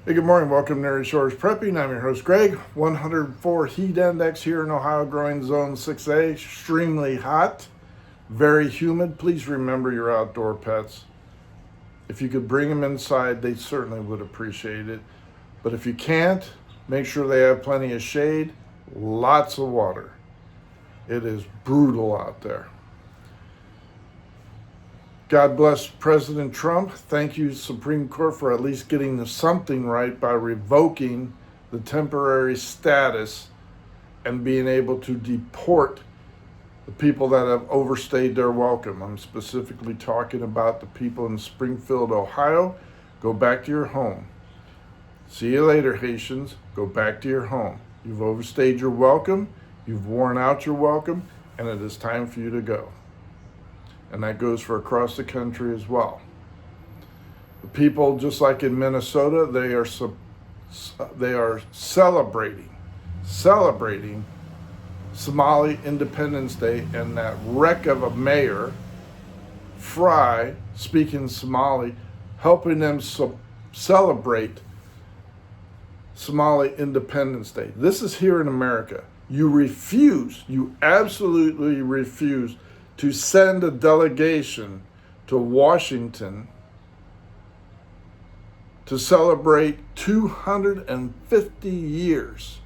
Hey, good morning. Welcome to Nary Shores Prepping. I'm your host, Greg. 104 heat index here in Ohio, growing zone 6A. Extremely hot, very humid. Please remember your outdoor pets. If you could bring them inside, they certainly would appreciate it. But if you can't, make sure they have plenty of shade, lots of water. It is brutal out there. God bless President Trump. Thank you, Supreme Court, for at least getting something right by revoking the temporary status and being able to deport the people that have overstayed their welcome. I'm specifically talking about the people in Springfield, Ohio. Go back to your home. See you later, Haitians. Go back to your home. You've overstayed your welcome. You've worn out your welcome, and it is time for you to go. And that goes for across the country as well. The people, just like in Minnesota, they are celebrating Somali Independence Day, and that wreck of a mayor, Fry, speaking Somali, helping them celebrate Somali Independence Day. This is here in America. You absolutely refuse to send a delegation to Washington to celebrate 250 years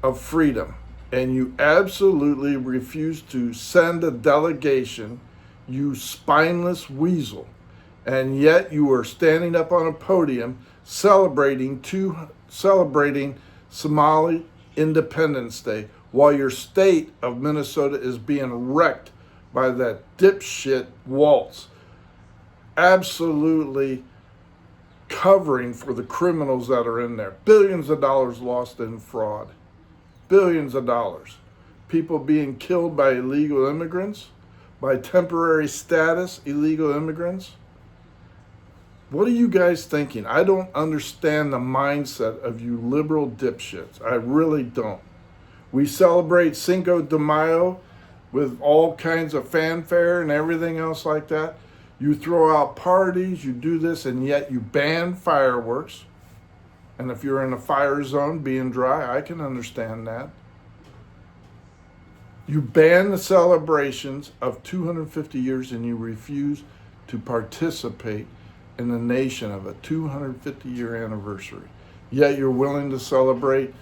of freedom. And you absolutely refuse to send a delegation, you spineless weasel. And yet you are standing up on a podium celebrating Somali Independence Day, while your state of Minnesota is being wrecked by that dipshit Waltz. Absolutely covering for the criminals that are in there. Billions of dollars lost in fraud. Billions of dollars. People being killed by illegal immigrants, by temporary status illegal immigrants. What are you guys thinking? I don't understand the mindset of you liberal dipshits. I really don't. We celebrate Cinco de Mayo with all kinds of fanfare and everything else like that. You throw out parties, you do this, and yet you ban fireworks. And if you're in a fire zone being dry, I can understand that. You ban the celebrations of 250 years, and you refuse to participate in the nation of a 250-year anniversary. Yet you're willing to celebrate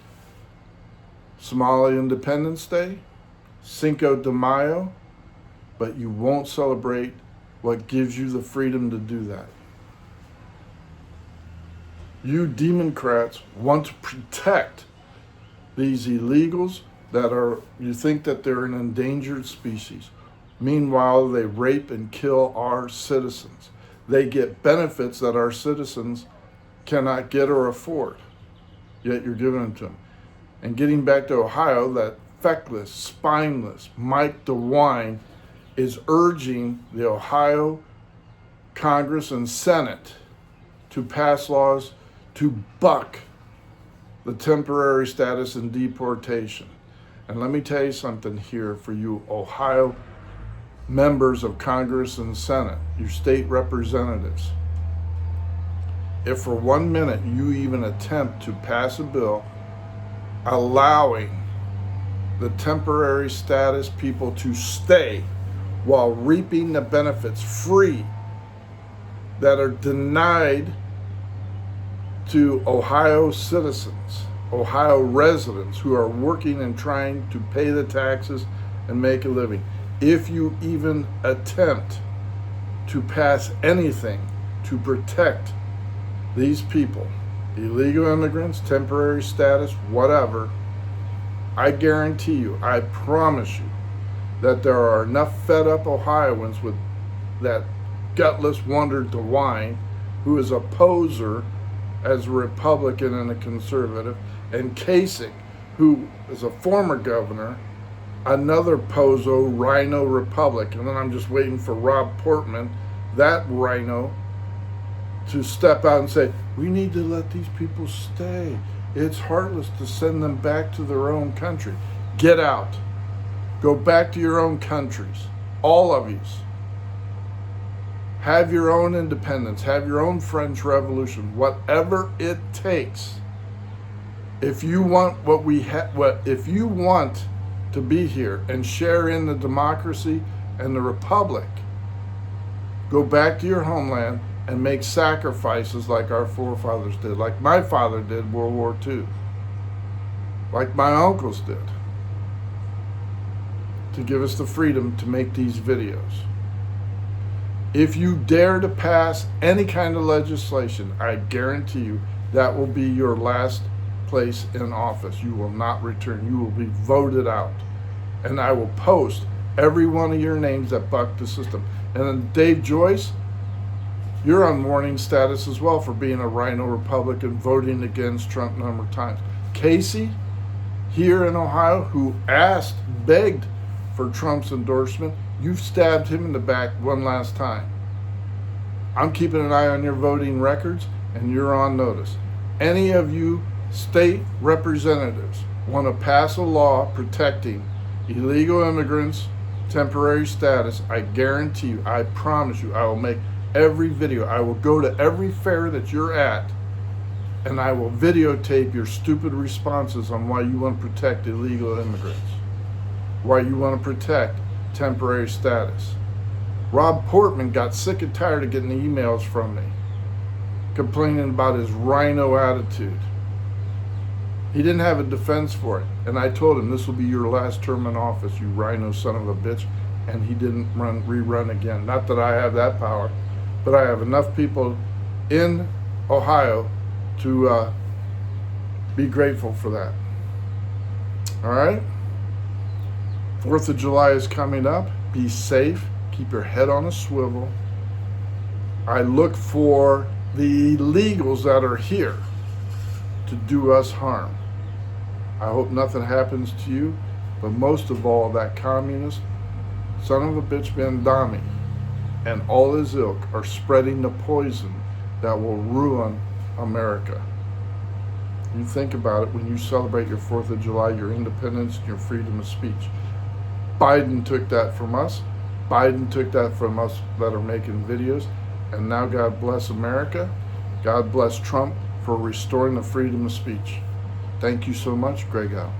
Somali Independence Day, Cinco de Mayo, but you won't celebrate what gives you the freedom to do that. You Democrats want to protect these illegals you think that they're an endangered species. Meanwhile, they rape and kill our citizens. They get benefits that our citizens cannot get or afford, yet you're giving them to them. And getting back to Ohio, that feckless, spineless Mike DeWine is urging the Ohio Congress and Senate to pass laws to buck the temporary status and deportation. And let me tell you something here for you Ohio members of Congress and Senate, your state representatives. If for 1 minute you even attempt to pass a bill allowing the temporary status people to stay while reaping the benefits free that are denied to Ohio citizens, Ohio residents who are working and trying to pay the taxes and make a living. If you even attempt to pass anything to protect these people, illegal immigrants, temporary status, whatever, I guarantee you, I promise you, that there are enough fed up Ohioans with that gutless Wonder DeWine, who is a poser as a Republican and a conservative, and Kasich, who is a former governor, another pozo rhino Republican, and then I'm just waiting for Rob Portman, that rhino, to step out and say, we need to let these people stay. It's heartless to send them back to their own country. Get out. Go back to your own countries. All of you. Have your own independence. Have your own French Revolution. Whatever it takes. If you want if you want to be here and share in the democracy and the republic, go back to your homeland and make sacrifices like our forefathers did, like my father did World War II, like my uncles did, to give us the freedom to make these videos. If you dare to pass any kind of legislation, I guarantee you that will be your last place in office. You will not return. You will be voted out. And I will post every one of your names that buck the system. And then Dave Joyce, you're on warning status as well for being a rhino Republican, voting against Trump a number of times. Casey, here in Ohio, who begged for Trump's endorsement, you've stabbed him in the back one last time. I'm keeping an eye on your voting records, and you're on notice. Any of you state representatives want to pass a law protecting illegal immigrants, temporary status, I guarantee you, I promise you, I will make every video. I will go to every fair that you're at, and I will videotape your stupid responses on why you want to protect illegal immigrants, why you want to protect temporary status. Rob Portman got sick and tired of getting emails from me complaining about his rhino attitude. He didn't have a defense for it. And I told him, this will be your last term in office, you rhino son of a bitch. And he didn't rerun again. Not that I have that power, but I have enough people in Ohio to be grateful for that. All right? 4th of July is coming up. Be safe. Keep your head on a swivel. I look for the illegals that are here to do us harm. I hope nothing happens to you, but most of all, that communist son of a bitch Bandami and all his ilk are spreading the poison that will ruin America. You think about it when you celebrate your 4th of July, your independence, and your freedom of speech. Biden took that from us. Biden took that from us that are making videos. And now God bless America. God bless Trump for restoring the freedom of speech. Thank you so much. Greg out.